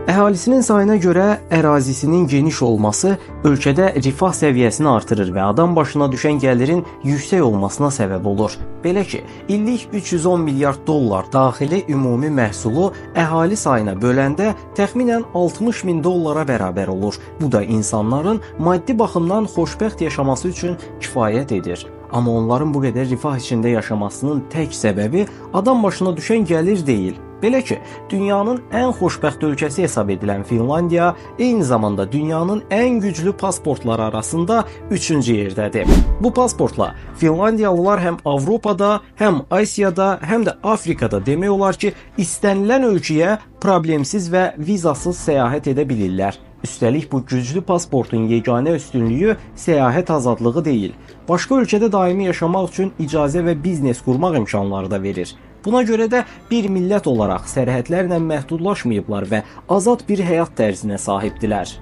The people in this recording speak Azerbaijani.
Əhalisinin sayına görə ərazisinin geniş olması ölkədə rifah səviyyəsini artırır və adam başına düşən gəlirin yüksək olmasına səbəb olur. Belə ki, illik 310 milyard dollar daxili ümumi məhsulu əhali sayına böləndə təxminən 60 min dollara bərabər olur. Bu da insanların maddi baxımdan xoşbəxt yaşaması üçün kifayət edir. Amma onların bu qədər rifah içində yaşamasının tək səbəbi adam başına düşən gəlir deyil. Belə ki, dünyanın ən xoşbəxt ölkəsi hesab edilən Finlandiya eyni zamanda dünyanın ən güclü pasportları arasında 3-cü yerdədir. Bu pasportla Finlandiyalılar həm Avropada, həm Asiyada, həm də Afrikada demək olar ki, istənilən ölkəyə problemsiz və vizasız səyahət edə bilirlər. Üstəlik bu güclü pasportun yeganə üstünlüyü səyahət azadlığı deyil. Başqa ölkədə daimi yaşamaq üçün icazə və biznes qurmaq imkanları da verir. Buna görə də bir millət olaraq sərhədlərlə məhdudlaşmayıblar və azad bir həyat tərzinə sahibdilər.